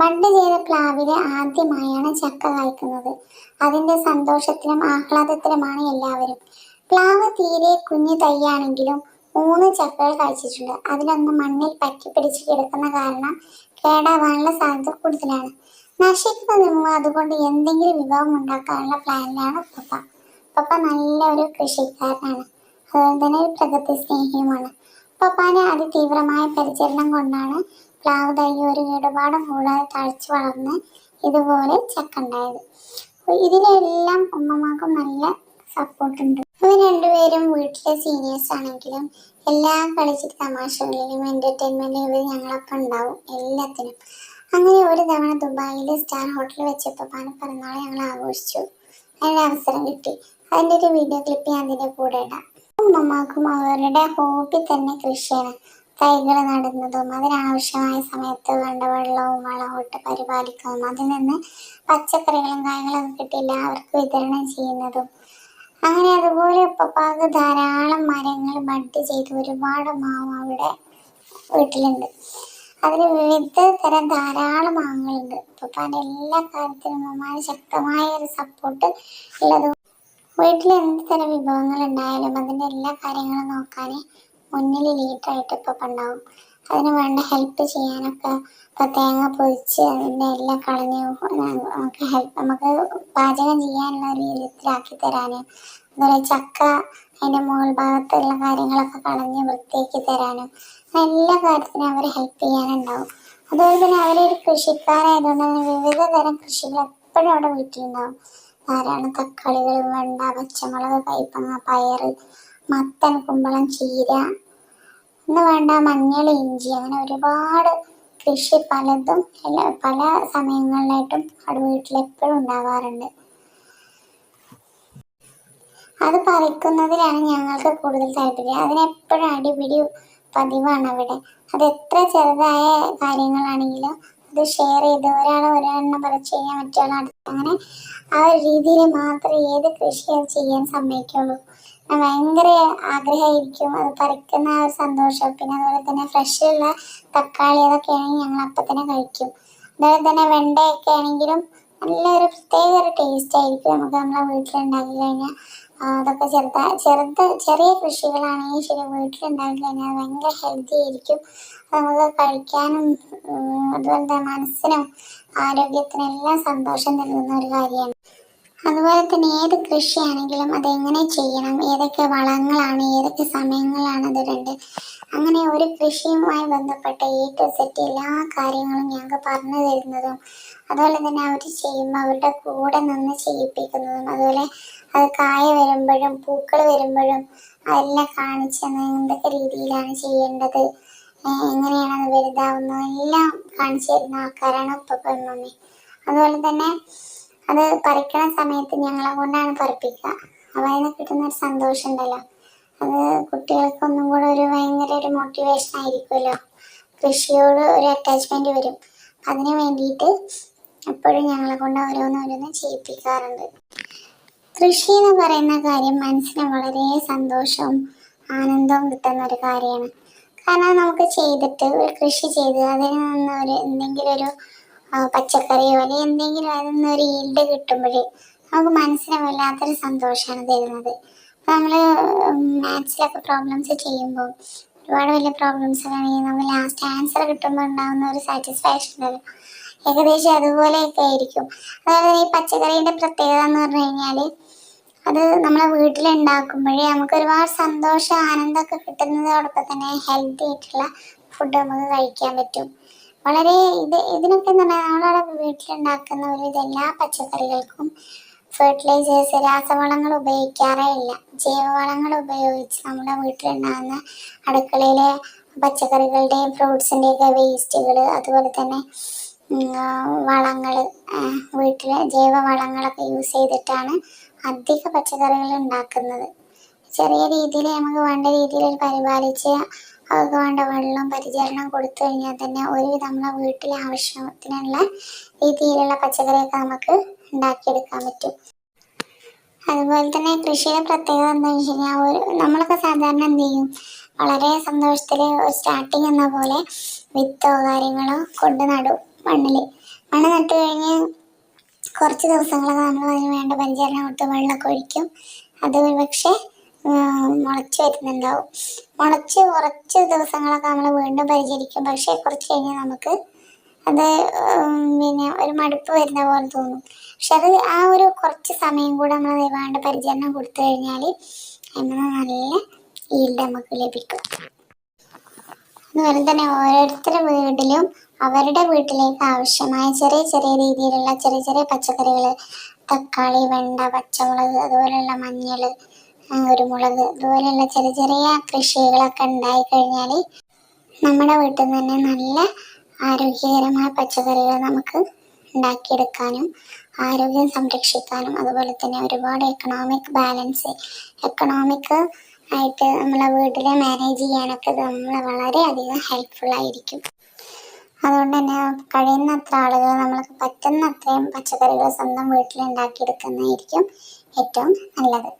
Bud ചെയ്ത പ്ലാവില് ആദ്യമായാണ് ചക്ക കായ്ക്കുന്നത്. അതിന്റെ സന്തോഷത്തിലും ആഹ്ലാദത്തിലുമാണ് എല്ലാവരും. പ്ലാവ് തീരെ കുഞ്ഞു തൈയാണെങ്കിലും 3 ചക്കകൾ കായ്ച്ചിട്ടുണ്ട്. അതിലൊന്ന് മണ്ണിൽ പറ്റിപ്പിടിച്ച് കിടക്കുന്ന കാരണം കേടാവാനുള്ള സാധ്യത കൂടുതലാണ്. നശിക്കുന്നതിന് മുമ്പ് അതുകൊണ്ട് എന്തെങ്കിലും വിഭവം ഉണ്ടാക്കാനുള്ള പ്ലാനിലാണ് പപ്പ. പപ്പ നല്ല ഒരു കൃഷിക്കാരനാണ്, അതുപോലെ തന്നെ ഒരു പ്രകൃതി സ്നേഹിയുമാണ്. പപ്പാന്റെ അതിതീവ്രമായ പരിചരണം കൊണ്ടാണ് പ്ലാവ് തൈ ഒരു കേടുപാടും കൂടാതെ തഴച്ചു വളർന്ന് ഇതുപോലെ ചക്ക ഉണ്ടായത്. ഇതിലെല്ലാം ഉമ്മമാക്കും നല്ല സപ്പോർട്ടുണ്ട്. ഇവർ രണ്ടുപേരും വീട്ടിലെ സീനിയേഴ്സ് ആണെങ്കിലും എല്ലാ കളിച്ചിട്ട് തമാശകളിലും എന്റർടൈൻമെന്റിലും ഇവർ ഞങ്ങളൊപ്പം ഉണ്ടാവും എല്ലാത്തിനും. അങ്ങനെ ഒരു തവണ ദുബായിലെ സ്റ്റാർ ഹോട്ടലിൽ വെച്ച് പപ്പാന്റെ പിറന്നാൾ ഞങ്ങൾ ആഘോഷിച്ചു. അതിന് അവസരം കിട്ടി. അതിൻ്റെ ഒരു വീഡിയോ ക്ലിപ്പ് ഞാൻ അതിൻ്റെ കൂടെ ഇടാം. ഉമ്മമാക്കും അവരുടെ ഹോബി തന്നെ കൃഷിയാണ്. തൈകൾ നടുന്നതും അതിനാവശ്യമായ സമയത്ത് വേണ്ട വെള്ളവും വളവും ഇട്ട് പരിപാലിക്കുന്നതും അതിൽ നിന്ന് പച്ചക്കറികളും കായകളും കിട്ടി എല്ലാവർക്കും വിതരണം ചെയ്യുന്നതും. അങ്ങനെ അതുപോലെ ഉപ്പപ്പാക്ക് ധാരാളം മരങ്ങൾ ബഡ് ചെയ്ത് ഒരുപാട് മാവ് അവിടെ വീട്ടിലുണ്ട്. അതിൽ വിവിധ തരം ധാരാളം മാങ്ങകളുണ്ട്. ഉപ്പപ്പാന്റെ എല്ലാ കാര്യത്തിലും ഉമ്മമാന് ശക്തമായ ഒരു സപ്പോർട്ട് ഉള്ളത്. വീട്ടിൽ എന്ത് തരം വിഭവങ്ങൾ ഉണ്ടായാലും അതിൻ്റെ എല്ലാ കാര്യങ്ങളും നോക്കാൻ മുന്നിൽ ലീഡറായിട്ട് ഇപ്പം ഉണ്ടാവും. അതിന് വേണ്ട ഹെൽപ്പ് ചെയ്യാനൊക്കെ ഇപ്പം തേങ്ങ പൊതിച്ച് അതിൻ്റെ എല്ലാം കളഞ്ഞ് നമുക്ക് പാചകം ചെയ്യാനുള്ള ഒരു വിധത്തിലാക്കി തരാനും, അതുപോലെ ചക്ക അതിൻ്റെ മുകൾ ഭാഗത്തുള്ള കാര്യങ്ങളൊക്കെ കളഞ്ഞ് വൃത്തിയാക്കി തരാനും എല്ലാ കാര്യത്തിനും അവർ ഹെൽപ്പ് ചെയ്യാനുണ്ടാവും. അതുപോലെ തന്നെ അവരൊരു കൃഷിക്കാരായതുകൊണ്ട് തന്നെ വിവിധ തരം കൃഷികൾ എപ്പോഴും അവിടെ വീട്ടിലുണ്ടാവും. ധാരാളം തക്കാളികൾ, വെണ്ട, പച്ചമുളക്, കൈപ്പങ്ങ, പയറ്, മത്തൻ, കുമ്പളം, ചീര എന്ന് വേണ്ട മഞ്ഞൾ, ഇഞ്ചി, അങ്ങനെ ഒരുപാട് കൃഷി പലതും പല സമയങ്ങളിലായിട്ടും അവിടെ വീട്ടിലെപ്പോഴും ഉണ്ടാവാറുണ്ട്. അത് പറിക്കുന്നതിലാണ് ഞങ്ങൾക്ക് കൂടുതൽ താല്പര്യം. അതിനെപ്പോഴും അടിപിടി പതിവാണ് അവിടെ. അത് എത്ര ചെറുതായ കാര്യങ്ങളാണെങ്കിലും അത് ഷെയർ ചെയ്ത് ഒരെണ്ണം പറിച്ചു കഴിഞ്ഞാൽ മറ്റൊരാൾ അടുത്ത്, അങ്ങനെ ആ ഒരു രീതിയിൽ മാത്രമേ ഏത് കൃഷി അത് ചെയ്യാൻ സമ്മതിക്കുള്ളൂ. ഭയങ്കര ആഗ്രഹമായിരിക്കും അത് പറിക്കുന്ന ആ ഒരു സന്തോഷം. പിന്നെ അതുപോലെ തന്നെ ഫ്രഷുള്ള തക്കാളി അതൊക്കെ ആണെങ്കിൽ ഞങ്ങൾ അപ്പം തന്നെ കഴിക്കും. അതുപോലെ തന്നെ വെണ്ടയൊക്കെ ആണെങ്കിലും നല്ലൊരു പ്രത്യേക ഒരു ടേസ്റ്റ് ആയിരിക്കും നമുക്ക് നമ്മളെ വീട്ടിലുണ്ടാക്കി കഴിഞ്ഞാൽ. അതൊക്കെ ചെറിയ കൃഷികളാണെങ്കിൽ ശരി വീട്ടിലുണ്ടാക്കി കഴിഞ്ഞാൽ ഭയങ്കര ഹെൽത്തി ആയിരിക്കും. നമുക്ക് കഴിക്കാനും അതുപോലെ തന്നെ മനസ്സിനും ആരോഗ്യത്തിനും എല്ലാം സന്തോഷം നൽകുന്ന ഒരു കാര്യമാണ്. അതുപോലെ തന്നെ ഏത് കൃഷിയാണെങ്കിലും അതെങ്ങനെ ചെയ്യണം, ഏതൊക്കെ വളങ്ങളാണ്, ഏതൊക്കെ സമയങ്ങളാണ് അതിടേണ്ടത്, അങ്ങനെ ഒരു കൃഷിയുമായി ബന്ധപ്പെട്ട സെറ്റ് എല്ലാ കാര്യങ്ങളും ഞങ്ങൾക്ക് പറഞ്ഞു തരുന്നതും, അതുപോലെ തന്നെ അവർ ചെയ്യുമ്പോൾ അവരുടെ കൂടെ നിന്ന് ചെയ്യിപ്പിക്കുന്നതും, അതുപോലെ അത് കായ വരുമ്പോഴും പൂക്കൾ വരുമ്പോഴും അതെല്ലാം കാണിച്ച് എന്തൊക്കെ രീതിയിലാണ് ചെയ്യേണ്ടത്, എങ്ങനെയാണ് അത് വലുതാവുന്നത് എല്ലാം കാണിച്ചു തരുന്ന ആൾക്കാരാണ് ഉപ്പയും മമ്മി. അതുപോലെ തന്നെ അത് പറിക്കണ സമയത്ത് ഞങ്ങളെ കൊണ്ടാണ് പറിപ്പിക്കുക. അപ്പോൾ അതിന് കിട്ടുന്ന ഒരു സന്തോഷം ഉണ്ടല്ലോ, അത് കുട്ടികൾക്കൊന്നും കൂടെ ഒരു ഭയങ്കര ഒരു മോട്ടിവേഷൻ ആയിരിക്കുമല്ലോ. കൃഷിയോട് ഒരു അറ്റാച്ച്മെന്റ് വരും. അതിന് വേണ്ടിയിട്ട് എപ്പോഴും ഞങ്ങളെ കൊണ്ട് ഓരോന്നോരോന്ന് ചെയ്യിപ്പിക്കാറുണ്ട്. കൃഷി എന്ന് പറയുന്ന കാര്യം മനസ്സിന് വളരെ സന്തോഷവും ആനന്ദവും കിട്ടുന്ന ഒരു കാര്യമാണ്. കാരണം നമുക്ക് ചെയ്തിട്ട് ഒരു കൃഷി ചെയ്ത് അതിൽ നിന്ന് എന്തെങ്കിലും ഒരു പച്ചക്കറിയോ അല്ലെങ്കിൽ എന്തെങ്കിലും അതിൽ നിന്നൊരു ഈൽഡ് കിട്ടുമ്പോൾ നമുക്ക് മനസ്സിന് വല്ലാത്തൊരു സന്തോഷമാണ് തരുന്നത്. നമ്മൾ മാത്സിലൊക്കെ പ്രോബ്ലംസ് ചെയ്യുമ്പോൾ ഒരുപാട് വലിയ പ്രോബ്ലംസ് ആണെങ്കിൽ നമ്മൾ ലാസ്റ്റ് ആൻസർ കിട്ടുമ്പോൾ ഉണ്ടാകുന്ന ഒരു സാറ്റിസ്ഫാക്ഷൻ ഉണ്ടല്ലോ, ഏകദേശം അതുപോലെയൊക്കെ ആയിരിക്കും. അതായത് ഈ പച്ചക്കറീൻ്റെ പ്രത്യേകത എന്ന് പറഞ്ഞു കഴിഞ്ഞാൽ അത് നമ്മളെ വീട്ടിലുണ്ടാക്കുമ്പോഴേ നമുക്ക് ഒരുപാട് സന്തോഷം ആനന്ദമൊക്കെ കിട്ടുന്നതോടൊപ്പം തന്നെ ഹെൽത്തി ആയിട്ടുള്ള ഫുഡ് നമുക്ക് കഴിക്കാൻ പറ്റും. വളരെ ഇതിനൊക്കെ എന്ന് പറഞ്ഞാൽ നമ്മളവിടെ വീട്ടിലുണ്ടാക്കുന്ന എല്ലാ പച്ചക്കറികൾക്കും ഫെർട്ടിലൈസേഴ്സ്, രാസവളങ്ങൾ ഉപയോഗിക്കാറേ ഇല്ല. ജൈവവളങ്ങൾ ഉപയോഗിച്ച് നമ്മുടെ വീട്ടിലുണ്ടാകുന്ന അടുക്കളയിലെ പച്ചക്കറികളുടെയും ഫ്രൂട്ട്സിൻ്റെയൊക്കെ വേസ്റ്റുകൾ, അതുപോലെ തന്നെ വളങ്ങൾ, വീട്ടിലെ ജൈവവളങ്ങളൊക്കെ യൂസ് ചെയ്തിട്ടാണ് അധിക പച്ചക്കറികൾ ഉണ്ടാക്കുന്നത്. ചെറിയ രീതിയിൽ നമുക്ക് വേണ്ട രീതിയിൽ പരിപാലിച്ച് അവർക്ക് വേണ്ട വെള്ളം പരിചരണം കൊടുത്തു കഴിഞ്ഞാൽ തന്നെ ഒരുവിധം നമ്മളെ വീട്ടിലെ ആവശ്യത്തിനുള്ള രീതിയിലുള്ള പച്ചക്കറിയൊക്കെ നമുക്ക് ഉണ്ടാക്കിയെടുക്കാൻ പറ്റും. അതുപോലെ തന്നെ കൃഷിയുടെ പ്രത്യേകത എന്താണെന്ന് വെച്ച് കഴിഞ്ഞാൽ നമ്മളൊക്കെ സാധാരണ എന്ത് ചെയ്യും, വളരെ സന്തോഷത്തിൽ സ്റ്റാർട്ടിങ് എന്ന പോലെ വിത്തോ കാര്യങ്ങളോ കൊണ്ട് നടും. മണ്ണ് നട്ട് കഴിഞ്ഞ് കുറച്ച് ദിവസങ്ങളൊക്കെ നമ്മൾ അതിന് വേണ്ട പരിചരണം കൊടുത്ത് വെള്ളമൊക്കെ ഒഴിക്കും. അത് പക്ഷേ മുളച്ച് വരുന്നുണ്ടാവും. മുളച്ച് കുറച്ച് ദിവസങ്ങളൊക്കെ നമ്മൾ വീണ്ടും പരിചരിക്കും. പക്ഷേ കുറച്ച് കഴിഞ്ഞ് നമുക്ക് അത് പിന്നെ ഒരു മടുപ്പ് വരുന്ന പോലെ തോന്നും. പക്ഷെ അത് ആ ഒരു കുറച്ച് സമയം കൂടെ നമ്മൾ വേണ്ട പരിചരണം കൊടുത്തു കഴിഞ്ഞാൽ അതിന് നല്ല ഈൽഡ് നമുക്ക് ലഭിക്കും. അതുപോലെ തന്നെ ഓരോരുത്തരുടെ വീട്ടിലും അവരുടെ വീട്ടിലേക്ക് ആവശ്യമായ ചെറിയ ചെറിയ രീതിയിലുള്ള ചെറിയ ചെറിയ പച്ചക്കറികൾ, തക്കാളി, വെണ്ട, പച്ചമുളക്, അതുപോലെയുള്ള മഞ്ഞൾ, കുരുമുളക്, അതുപോലെയുള്ള ചെറിയ ചെറിയ കൃഷികളൊക്കെ ഉണ്ടായിക്കഴിഞ്ഞാൽ നമ്മുടെ വീട്ടിൽ നിന്ന് തന്നെ നല്ല ആരോഗ്യകരമായ പച്ചക്കറികൾ നമുക്ക് ഉണ്ടാക്കിയെടുക്കാനും ആരോഗ്യം സംരക്ഷിക്കാനും അതുപോലെ തന്നെ ഒരുപാട് എക്കണോമിക് ആയിട്ട് നമ്മളെ വീട്ടിലെ മാനേജ് ചെയ്യാനൊക്കെ ഇത് നമ്മളെ വളരെയധികം ഹെൽപ്ഫുൾ ആയിരിക്കും. അതുകൊണ്ട് തന്നെ കഴിയുന്നത്ര ആളുകൾ നമ്മൾക്ക് പറ്റുന്ന അത്രയും പച്ചക്കറികൾ സ്വന്തം വീട്ടിൽ ഉണ്ടാക്കിയെടുക്കുന്നതായിരിക്കും ഏറ്റവും നല്ലത്.